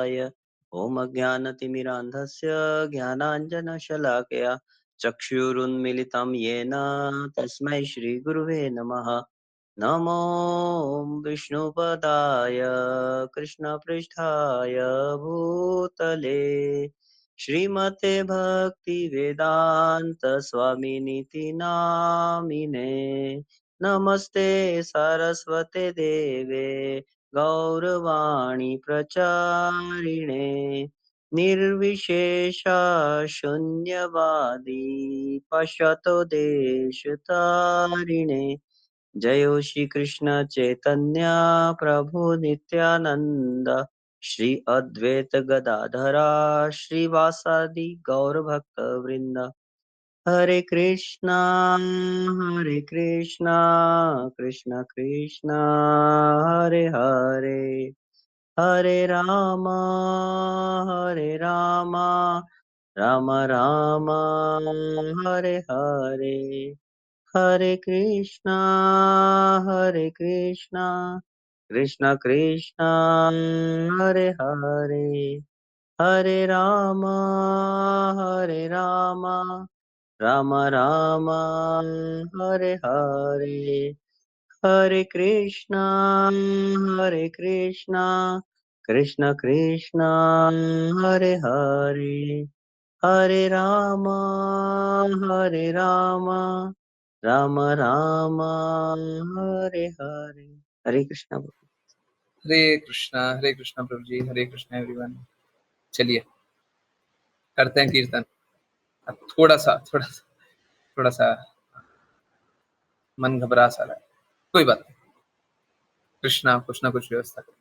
ॐ अज्ञानतिमिरान्धस्य ज्ञानाञ्जनशलाकया चक्षुरुन्मिलितं येन तस्मै श्रीगुरुवे नमः। नमो विष्णुपदाय कृष्णपृष्ठाय भूतले श्रीमते भक्तिवेदान्त स्वामिनिति नामिने। नमस्ते सरस्वते देवे गौरवाणी प्रचारिणे निर्विशेषा शून्यवादी पश्यतो देशतारिणे। जयो श्री कृष्ण चैतन्य प्रभु नित्यानंद श्री अद्वैत गदाधरा श्रीवासादि गौर भक्त वृंद। हरे कृष्णा कृष्ण कृष्ण हरे हरे हरे राम राम राम हरे हरे हरे कृष्णा कृष्ण कृष्ण हरे हरे हरे राम राम राम हरे हरे हरे कृष्णा कृष्ण कृष्ण हरे हरे हरे राम राम राम हरे हरे। हरे कृष्णा। हरे कृष्णा प्रभु जी, हरे कृष्णा एवरीवन। चलिए करते हैं कीर्तन। अब थोड़ा सा मन घबरा सा रहा है, कोई बात नहीं, कृष्णा कुछ ना कुछ व्यवस्था करें।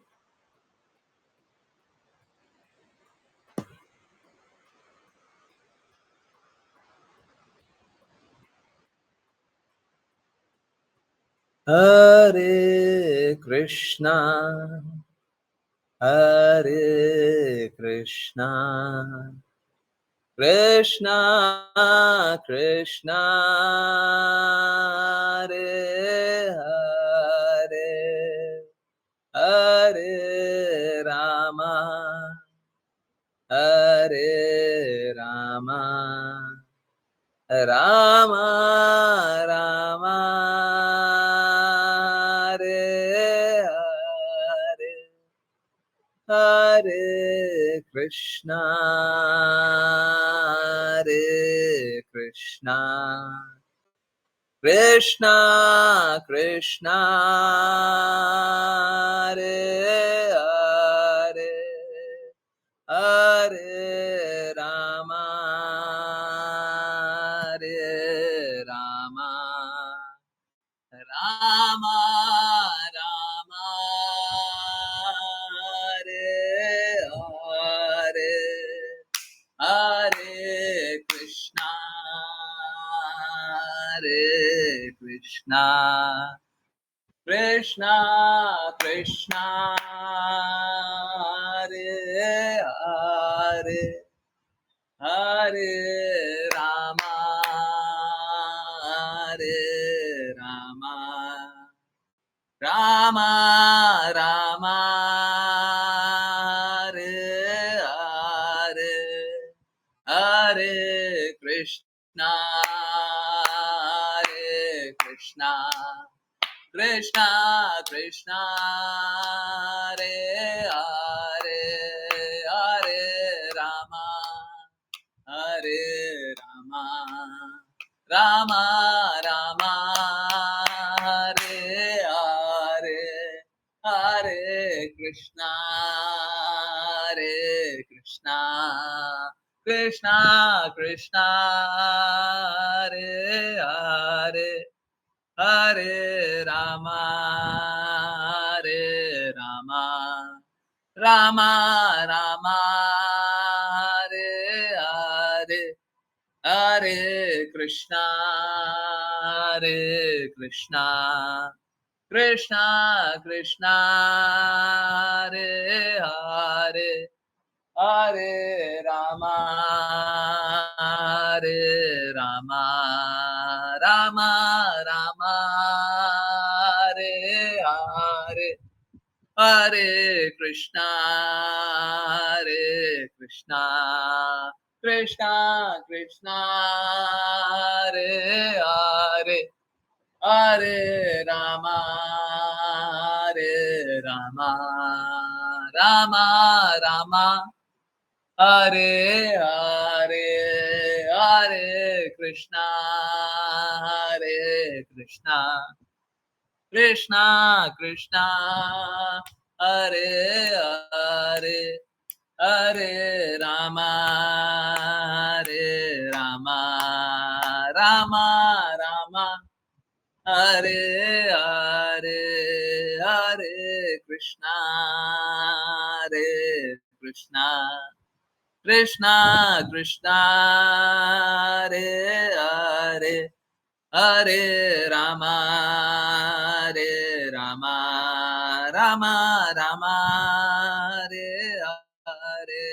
हरे कृष्णा कृष्णा कृष्णा हरे हरे हरे रामा राम राम हरे हरे कृष्णा कृष्णा कृष्णा हरे हरे रामा राम राम हरे हरे कृष्णा कृष्णा कृष्णा हरे हरे रामा राम राम हरे हरे कृष्णा कृष्णा कृष्णा हरे हरे रामा राम राम हरे हरे कृष्णा कृष्णा कृष्णा हरे हरे रामा राम राम हरे हरे कृष्णा कृष्णा कृष्णा हरे हरे रामा राम राम हरे Hare Krishna, Hare Krishna, Krishna Krishna, Hare Hare, Hare Rama, Hare Rama, Rama Rama, Hare Hare, Hare Krishna, Hare Krishna, Krishna Krishna, Hare Hare, Hare Rama, Hare Rama, Rama Rama, Hare Hare, Hare Krishna, Hare Krishna, Krishna Krishna, Hare Hare, Hare Rama, Hare Rama, Rama Rama, Hare Hare,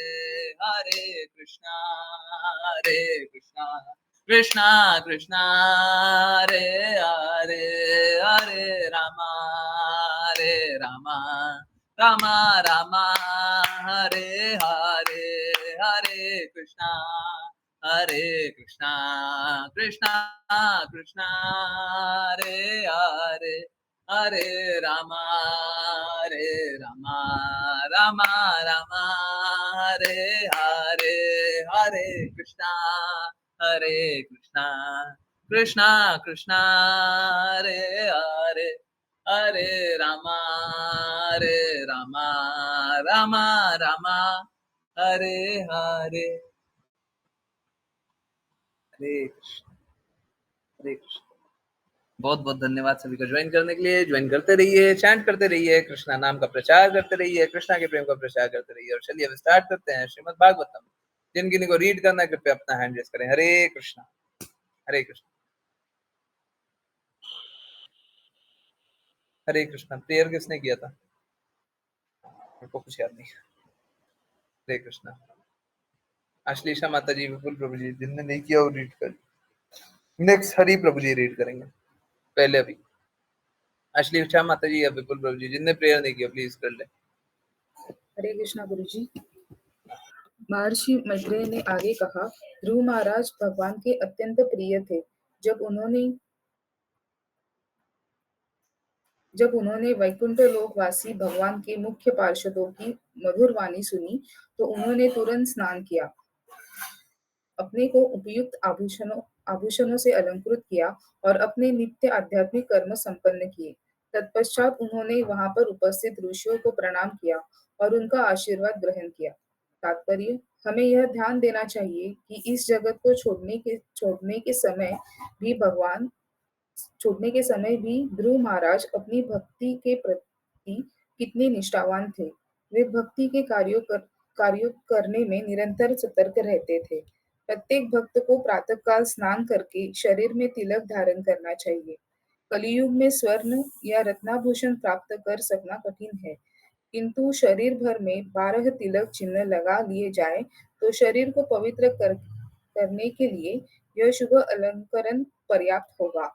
Hare Krishna, Hare Krishna, Krishna Krishna, Hare Hare, Hare Rama, Hare Rama, Rama Rama, Hare Hare, Hare Krishna, Hare Krishna, Krishna Krishna, Hare Hare, Hare Rama, Hare Rama, Rama Rama, Hare Hare, Hare Krishna, Hare Krishna, Krishna Krishna, Hare Hare, Hare Rama, Hare Rama, Rama Rama, Hare Hare, Hare Krishna, Hare Krishna। बहुत बहुत धन्यवाद सभी को join करने के लिए। Join करते रहिए, चैंट करते रहिए, कृष्णा नाम का प्रचार करते रहिए, कृष्णा के प्रेम का प्रचार करते रहिए। और चलिए अब स्टार्ट करते हैं श्रीमद् भागवतम। जिन किन्हीं को रीड करना है कृपया अपना हैंड रेज करें। हरे कृष्णा, हरे कृष्णा, हरे कृष्णा। प्रेयर किसने किया था? मेरे को कुछ याद नहीं। हरे कृष्णा। अश्लीषा माता जी, विपुल प्रभु जी, जिनने नहीं किया वो रीड कर। नेक्स्ट हरि प्रभु जी रीड करेंगे पहले। अभी अश्लीषा माता जी या विपुल प्रभु जी, जिनने प्रेयर नहीं किया प्लीज कर ले। हरे कृष्णा गुरु जी। महर्षि मैत्रेय ने आगे कहा, ध्रुव महाराज भगवान के अत्यंत प्रिय थे। जब उन्होंने वैकुंठ लोकवासी भगवान के मुख्य पार्षदों की मधुर वाणी सुनी तो उन्होंने तुरंत स्नान किया, अपने को उपयुक्त आभूषणों से अलंकृत किया और अपने नित्य आध्यात्मिक कर्म संपन्न किए। तत्पश्चात उन्होंने वहां पर उपस्थित ऋषियों को प्रणाम किया और उनका आशीर्वाद ग्रहण किया। तात्पर्य, हमें यह ध्यान देना चाहिए कि इस जगत को छोड़ने के समय भी ध्रुव महाराज अपनी भक्ति के प्रति कितने निष्ठावान थे। वे भक्ति के कार्यों करने में निरंतर सतर्क रहते थे। प्रत्येक भक्त को प्रातःकाल स्नान करके शरीर में तिलक धारण करना चाहिए। कलियुग में स्वर्ण या रत्नाभूषण प्राप्त कर सकना कठिन है, किंतु शरीर भर में 12 तिलक चिन्ह लगा लिए जाए तो शरीर को पवित्र करने के लिए यह शुभ अलंकरण पर्याप्त होगा।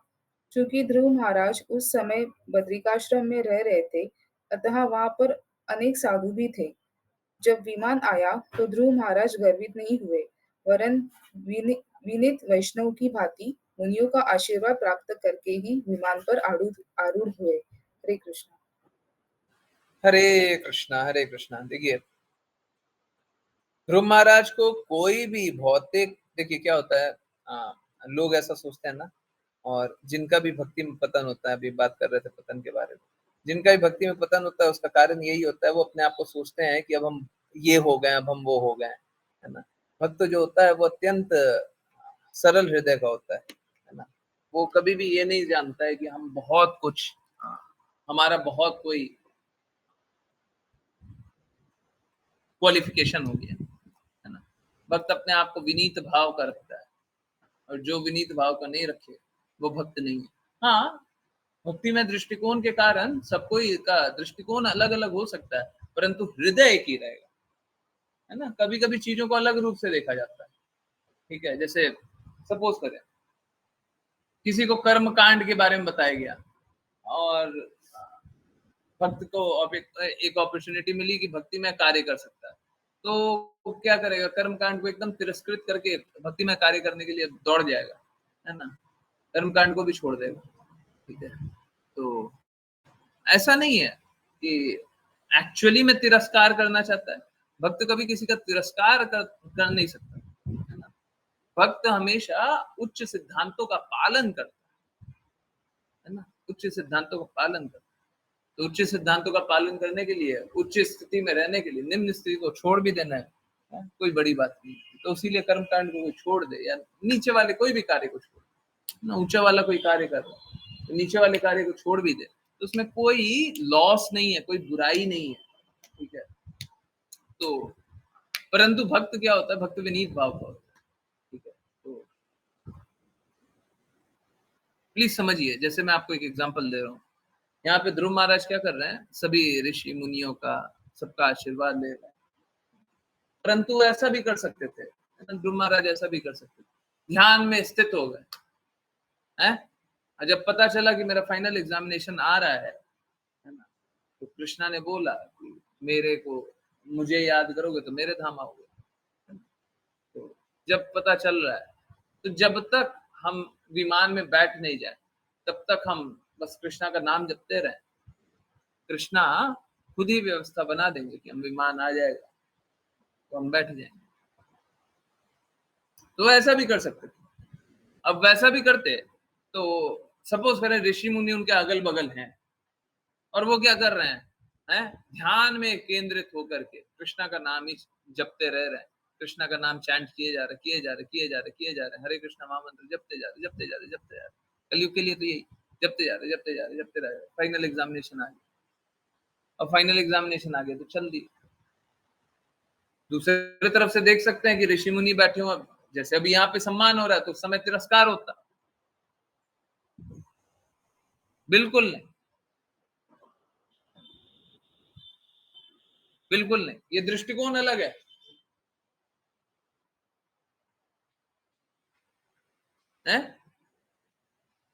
चूंकि ध्रुव महाराज उस समय बद्रिकाश्रम में रह रहे थे, अतः वहां पर अनेक साधु भी थे। जब विमान आया तो ध्रुव महाराज गर्वित नहीं हुए, वरन विनीत वैष्णव की भांति मुनियों का आशीर्वाद प्राप्त करके ही विमान पर आरूढ़ हुए। हरे कृष्ण। हरे कृष्णा, हरे कृष्णा। देखिए, ध्रुव महाराज को कोई भी भौतिक, देखिए क्या होता है, लोग ऐसा सोचते हैं ना, और जिनका भी भक्ति में पतन होता है, अभी बात कर रहे थे पतन के बारे में, जिनका भी भक्ति में पतन होता है उसका कारण यही होता है, वो अपने आप को सोचते हैं कि अब हम ये हो गए, अब हम वो हो गए, है ना। भक्त जो होता है वो अत्यंत सरल हृदय का होता है ना। वो कभी भी ये नहीं जानता है कि हम बहुत कुछ, हमारा बहुत कोई क्वालिफिकेशन हो गया, है ना। भक्त अपने आप को विनीत भाव का रखता है, और जो विनीत भाव का नहीं रखे वो भक्त नहीं है। हाँ, भक्ति में दृष्टिकोण के कारण सबको का दृष्टिकोण अलग अलग हो सकता है, परंतु हृदय एक ही रहेगा, है ना। कभी कभी चीजों को अलग रूप से देखा जाता है, ठीक है। जैसे सपोज करें किसी को कर्म कांड के बारे में बताया गया, और भक्त को एक अपॉर्चुनिटी मिली कि भक्ति में कार्य कर सकता है, तो वो क्या करेगा, कर्म कांड को एकदम तिरस्कृत करके भक्ति में कार्य करने के लिए दौड़ जाएगा, है ना, कर्म कांड को भी छोड़ देगा। ठीक है, तो ऐसा नहीं है कि एक्चुअली में तिरस्कार करना चाहता है। भक्त कभी किसी का तिरस्कार कर नहीं सकता, है ना। भक्त हमेशा उच्च सिद्धांतों का पालन करता है ना, उच्च सिद्धांतों का पालन करता है। तो उच्च सिद्धांतों का पालन करने के लिए, उच्च स्थिति में रहने के लिए निम्न स्थिति को छोड़ भी देना है, कोई बड़ी बात नहीं। तो इसीलिए कर्म कांड को छोड़ दे, या नीचे वाले कोई भी कार्य को छोड़ ना, ऊंचा वाला कोई कार्य कर रहा है तो नीचे वाले कार्य को छोड़ भी दे, तो उसमें कोई लॉस नहीं है, कोई बुराई नहीं है। ठीक है, तो परंतु भक्त क्या होता है, भक्त विनीत भाव का होता है। ठीक है, तो प्लीज समझिए, जैसे मैं आपको एक एग्जांपल दे रहा हूँ। यहाँ पे ध्रुव महाराज क्या कर रहे हैं, सभी ऋषि मुनियों का सबका आशीर्वाद ले रहे हैं, परंतु ऐसा भी कर सकते थे, ध्रुव महाराज ऐसा भी कर सकते थे, ध्यान में स्थित हो गए हैं, जब पता चला कि मेरा फाइनल एग्जामिनेशन आ रहा है ना, तो कृष्णा ने बोला कि मुझे याद करोगे तो मेरे धाम आओगे। तो जब पता चल रहा है, तो जब तक हम विमान में बैठ नहीं जाए तब तक हम बस कृष्णा का नाम जपते रहे, कृष्णा खुद ही व्यवस्था बना देंगे कि हम विमान आ जाएगा तो हम बैठ जाएंगे। तो ऐसा भी कर सकते थे। अब वैसा भी करते तो सपोज करें ऋषि मुनि उनके अगल बगल हैं और वो क्या कर रहे हैं, ध्यान में केंद्रित होकर के कृष्णा का नाम ही जपते रह रहे हैं, कृष्णा का नाम चैंट किए जा रहे, हरे कृष्णा महामंत्र जपते जा रहे। कलयुग के लिए तो यही जपते जा रहे। फाइनल एग्जामिनेशन आ गया, और फाइनल एग्जामिनेशन आ गया तो चल दी। दूसरी तरफ से देख सकते हैं कि ऋषि मुनि बैठे हुए, जैसे अभी यहाँ पे सम्मान हो रहा है तो उस समय तिरस्कार होता, बिल्कुल नहीं, बिल्कुल नहीं, ये दृष्टिकोण अलग है?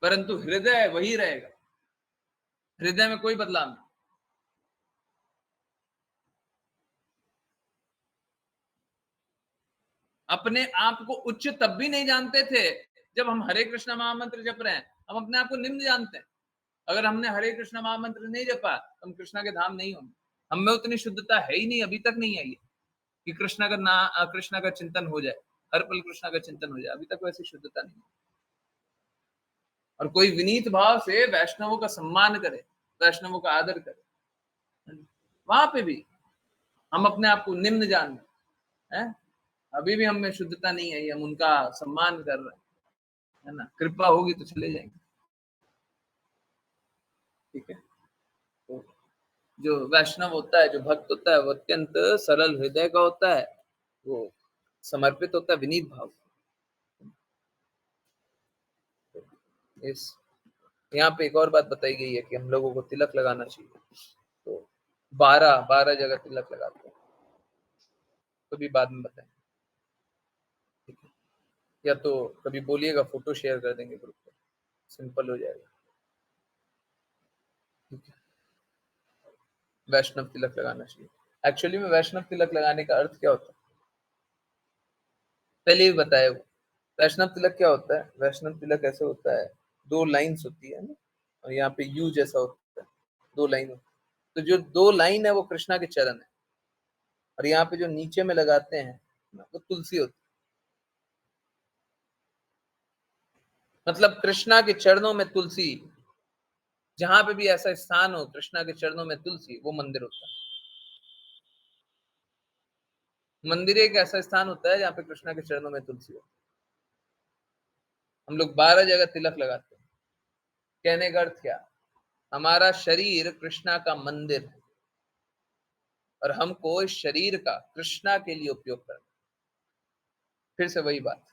परंतु हृदय वही रहेगा, हृदय में कोई बदलाव नहीं। अपने आप को उच्च तब भी नहीं जानते थे जब हम हरे कृष्ण महामंत्र जप रहे हैं, हम अपने आप को निम्न जानते हैं। अगर हमने हरे कृष्ण महामंत्र नहीं जपा तो हम कृष्णा के धाम नहीं होंगे। हम में उतनी शुद्धता है ही नहीं, अभी तक नहीं आई है कि कृष्णा का चिंतन हो जाए, हर पल कृष्णा का चिंतन हो जाए, अभी तक वैसी शुद्धता नहीं। और कोई विनीत भाव से वैष्णवों का सम्मान करे, वैष्णवों का आदर करे, वहां पे भी हम अपने आप को निम्न जान रहे हैं। अभी भी हम में शुद्धता नहीं आई, हम उनका सम्मान कर रहे हैं, है ना। कृपा होगी तो चले जाएंगे। ठीक है, तो जो वैष्णव होता है, जो भक्त होता है, वो अत्यंत सरल हृदय का होता है, वो समर्पित होता है, विनीत भाव। इस यहाँ पे एक और बात बताई गई है कि हम लोगों को तिलक लगाना चाहिए, तो 12 जगह तिलक लगाते हैं, तो भी बाद में बताएं, ठीक है। या तो कभी बोलिएगा, फोटो शेयर कर देंगे ग्रुप पे, सिंपल हो जाएगा। ठीक है, वैष्णव तिलक लगाना चाहिए। एक्चुअली में वैष्णव तिलक लगाने का अर्थ क्या होता है, पहले भी बताया। वो वैष्णव तिलक क्या होता है, वैष्णव तिलक ऐसे होता है, 2 लाइन्स होती है ना, और यहाँ पे यू जैसा होता है, 2 लाइन होती है। तो जो 2 लाइन है वो कृष्णा के चरण है, और यहाँ पे जो नीचे में लगाते हैं वो तुलसी होती है। मतलब कृष्णा के चरणों में तुलसी, जहां पे भी ऐसा स्थान हो कृष्णा के चरणों में तुलसी, वो मंदिर होता है। मंदिर एक ऐसा स्थान होता है जहाँ पे कृष्णा के चरणों में तुलसी हो। हम लोग 12 जगह तिलक लगाते हैं। कहने का अर्थ क्या, हमारा शरीर कृष्णा का मंदिर है, और हमको इस शरीर का कृष्णा के लिए उपयोग करना। फिर से वही बात,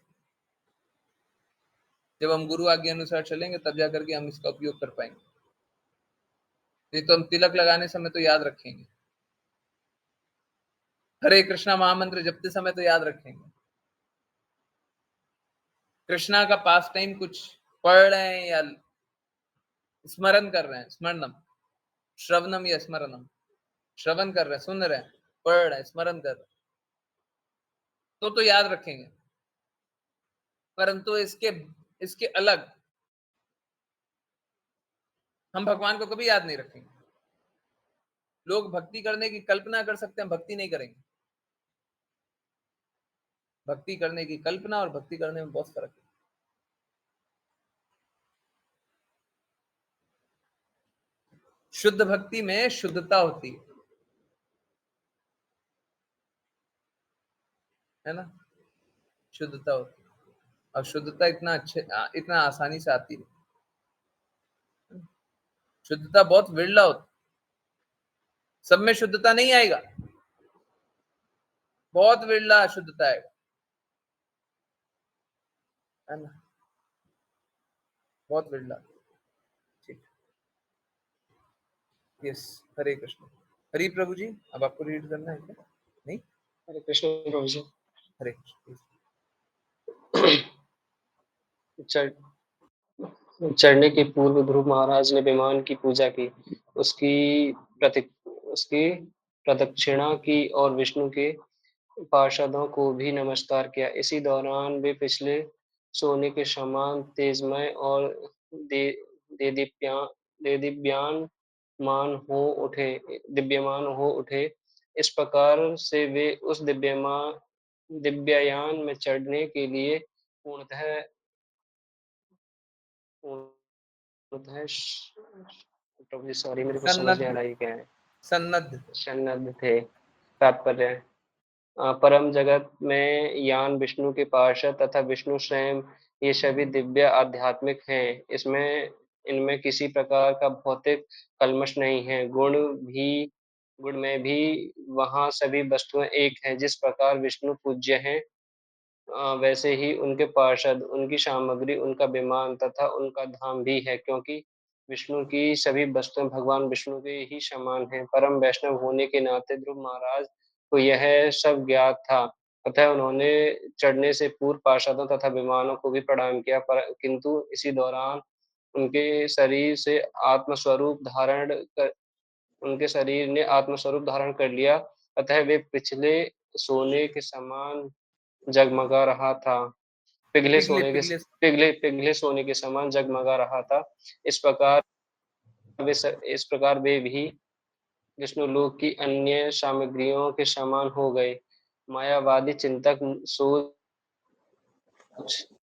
जब हम गुरु आज्ञा अनुसार चलेंगे तब जाकर के हम इसका उपयोग कर पाएंगे। ये तो हम तिलक लगाने समय तो याद रखेंगे, हरे कृष्णा महामंत्र जपते समय तो याद रखेंगे, कृष्णा का पास टाइम कुछ पढ़ रहे हैं या स्मरण कर रहे हैं, स्मरणम, श्रवणम या स्मरणम, श्रवण कर रहे हैं, सुन रहे हैं, पढ़ रहे हैं, स्मरण कर रहे हैं, तो याद रखेंगे। परंतु इसके अलग हम भगवान को कभी याद नहीं रखेंगे। लोग भक्ति करने की कल्पना कर सकते हैं, भक्ति नहीं करेंगे। भक्ति करने की कल्पना और भक्ति करने में बहुत फर्क है। शुद्ध भक्ति में शुद्धता होती है ना, शुद्धता होती है। और शुद्धता इतना आसानी से आती है। शुद्धता बहुत विरला होती, सब में शुद्धता नहीं आएगा, बहुत विरला शुद्धता आएगा, है ना, बहुत विरला। ठीक, यस, हरे कृष्ण। हरि प्रभु जी, अब आपको रीड करना है क्या? नहीं, हरे कृष्ण प्रभु जी। हरे कृष्ण। चढ़ने के पूर्व ध्रुव महाराज ने विमान की पूजा की, उसकी प्रदक्षिणा की और विष्णु के पार्षदों को भी नमस्कार किया। इसी दौरान वे पिछले सोने के समान तेजमय और दे दिव्यान दिव्यमान हो उठे। इस प्रकार से वे उस दिव्ययान में चढ़ने के लिए पूर्णतः पूर्णतः प्रभु जी सॉरी, मेरे को समझ नहीं आ रहा ये क्या है। सन्नद्ध थे। तात्पर्य परम जगत में यान विष्णु के पार्षद तथा विष्णु स्वयं, ये सभी दिव्य आध्यात्मिक हैं। इनमें किसी प्रकार का भौतिक कल्मश नहीं है। गुण में भी वहाँ सभी वस्तुएं एक हैं। जिस प्रकार विष्णु पूज्य हैं, वैसे ही उनके पार्षद, उनकी सामग्री, उनका विमान तथा उनका धाम भी है, क्योंकि विष्णु की सभी वस्तुएं भगवान विष्णु के ही समान हैं। परम वैष्णव होने के नाते ध्रुव महाराज को यह सब ज्ञात था, अतः उन्होंने चढ़ने से पूर्व पार्षदों तथा विमानों को भी प्रणाम किया, किंतु इसी दौरान उनके शरीर से आत्मस्वरूप धारण कर उनके शरीर ने आत्मस्वरूप धारण कर लिया, अतः वे सोने के समान जगमगा रहा था पिघले सोने के समान जगमगा रहा था। इस प्रकार वे भी विष्णु लोक की अन्य सामग्रियों के समान हो गए। मायावादी चिंतक सोच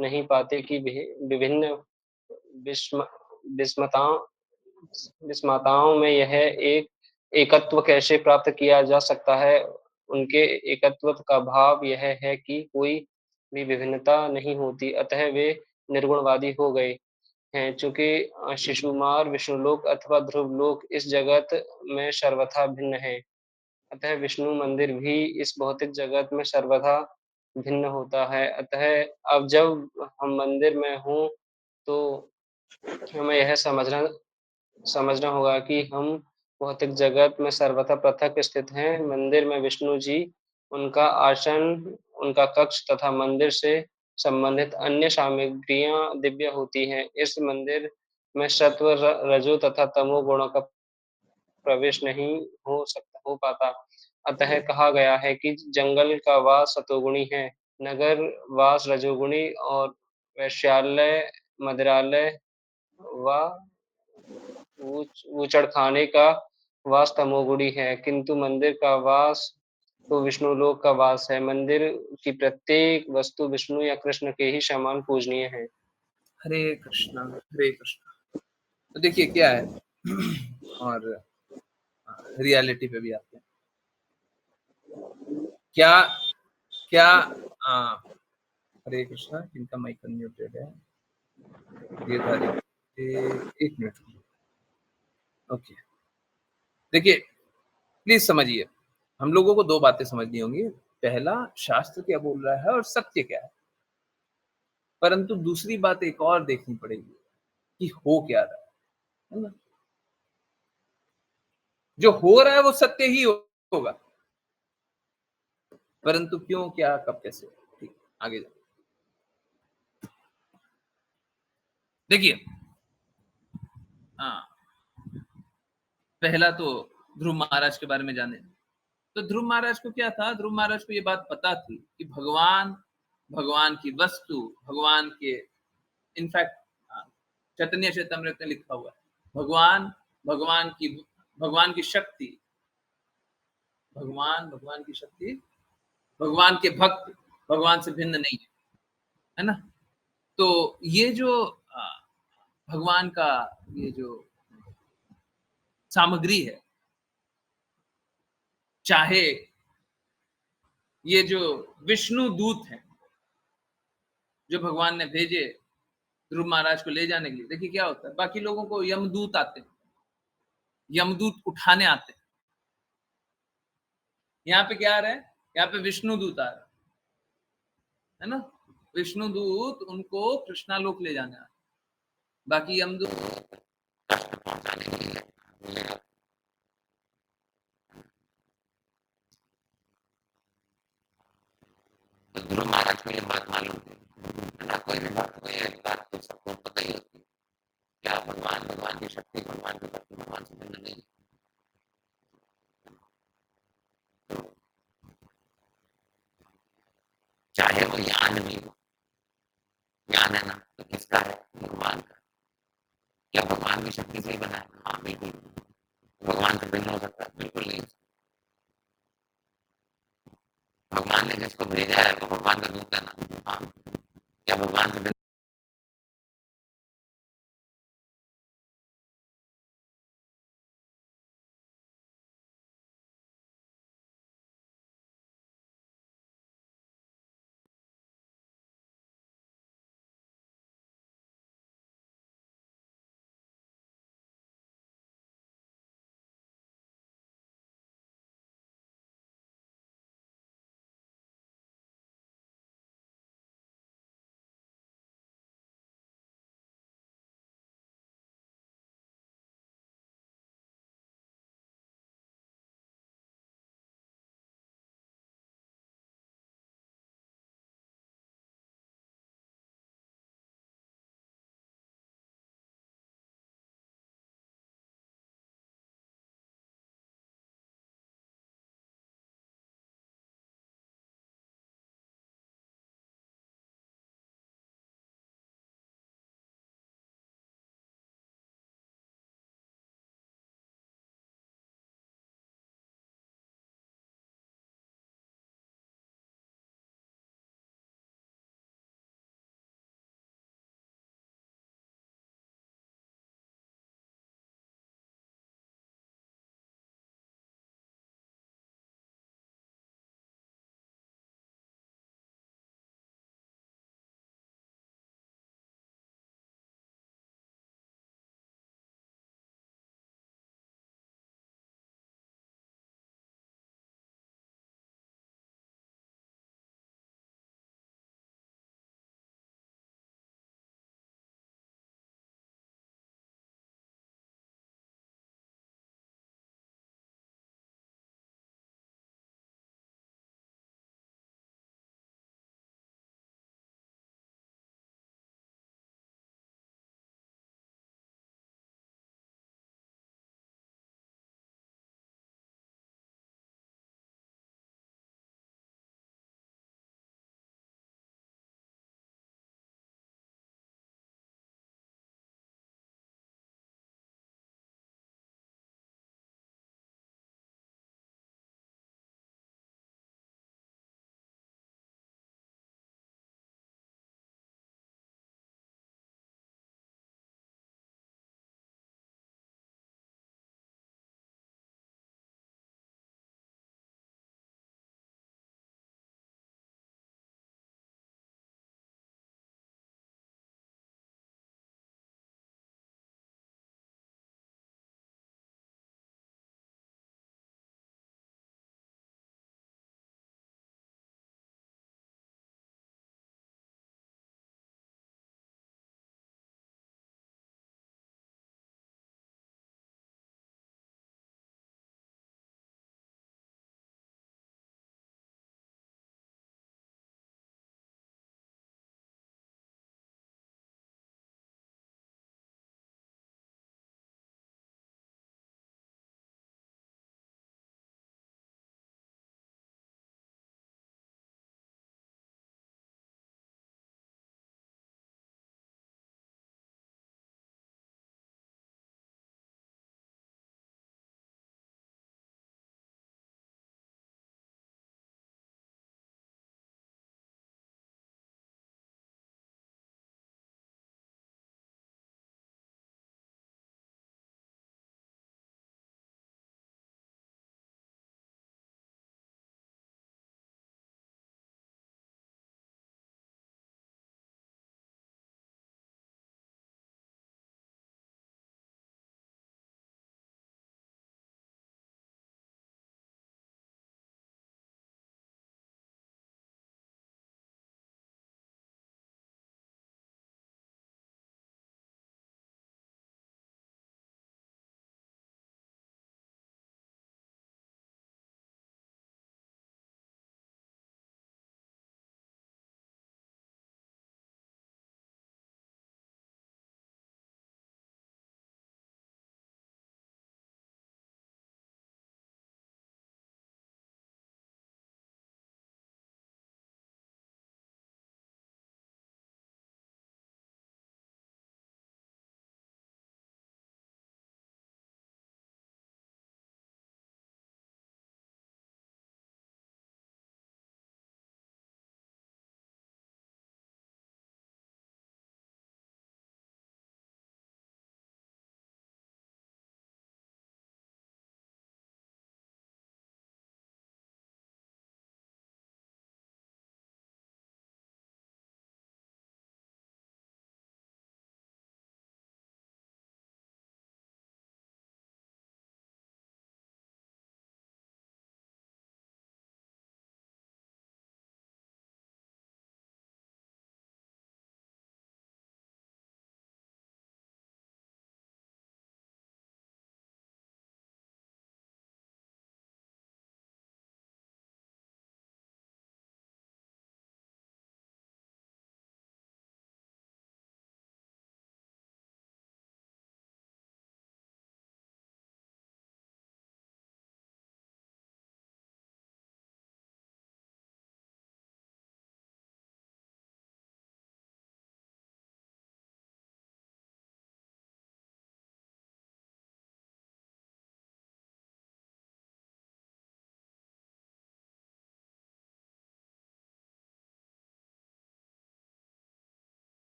नहीं पाते कि विभिन्न विस्म विस्मताओं विस्मताओं में यह एक एकत्व कैसे प्राप्त किया जा सकता है। उनके एकत्व का भाव यह है कि कोई भी विभिन्नता नहीं होती, अतः वे निर्गुणवादी हो गए हैं। चूंकि शिशुमार विष्णुलोक अथवा ध्रुवलोक इस जगत में सर्वथा भिन्न है, अतः विष्णु मंदिर भी इस भौतिक जगत में सर्वथा भिन्न होता है। अतः अब जब हम मंदिर में हों तो हमें यह समझना होगा कि हम भौतिक जगत में सर्वथा पृथक स्थित हैं। मंदिर में विष्णु जी, उनका आसन, उनका कक्ष तथा मंदिर से संबंधित अन्य सामग्रियां दिव्य होती हैं। इस मंदिर में सत्व, रजो तथा तमो गुणों का प्रवेश नहीं हो पाता। अतः कहा गया है कि जंगल का वास सतोगुणी है, नगर वास रजोगुणी और वैश्यालय, मदिरालय व ऊचड़खाने का वास तमोगुणी है, किंतु मंदिर का वास तो विष्णु लोक का वास है। मंदिर की प्रत्येक वस्तु विष्णु या कृष्ण के ही समान पूजनीय है। हरे कृष्णा, हरे कृष्णा। तो देखिए क्या है, और रियलिटी पे भी आते हैं। क्या क्या हरे कृष्णा, इनका माइक अनम्यूटेड है, ये धारी, एक मिनट, ओके। देखिए प्लीज समझिए, हम लोगों को दो बातें समझनी होंगी। पहला, शास्त्र क्या बोल रहा है और सत्य क्या है। परंतु दूसरी बात एक और देखनी पड़ेगी कि हो क्या रहा है ना। जो हो रहा है वो सत्य ही होगा, परंतु क्यों, क्या, कब, कैसे, ठीक, आगे जाए। देखिए, हाँ, पहला तो ध्रुव महाराज के बारे में जाने। तो ध्रुव महाराज को क्या था, ध्रुव महाराज को ये बात पता थी कि भगवान की वस्तु, भगवान के, इनफैक्ट चैतन्य चैतन्यमृत में लिखा हुआ है, भगवान की शक्ति, भगवान की शक्ति, भगवान के भक्त भगवान से भिन्न नहीं है ना। तो ये जो भगवान का ये जो सामग्री है, चाहे ये जो विष्णु दूत हैं जो भगवान ने भेजे ध्रुव महाराज को ले जाने के लिए, देखिए क्या होता है, बाकी लोगों को यमदूत आते हैं, यमदूत उठाने आते हैं, यहाँ पे क्या आ रहा है, यहाँ पे विष्णु दूत आ रहा है ना। विष्णु दूत उनको कृष्णालोक ले जाने आ रहे, बाकी यमदूत ध्रुव महाराज को ये बात मालूम थी, कोई भी बात को ये बात तो सबको पता ही होती है, क्या भगवान की शक्ति, भगवान की भक्ति भगवान से भिन्न नहीं। तो चाहे वो ज्ञान भी हो, ज्ञान है ना, तो किसका है, भगवान का। क्या भगवान की शक्ति से ही बना है? हाँ बिल्कुल। भगवान से भिन्न हो सकता है? बिल्कुल नहीं। भगवान ने जिसको भेजा है वो भगवान का दूत है ना। हाँ, क्या भगवान से भिन्न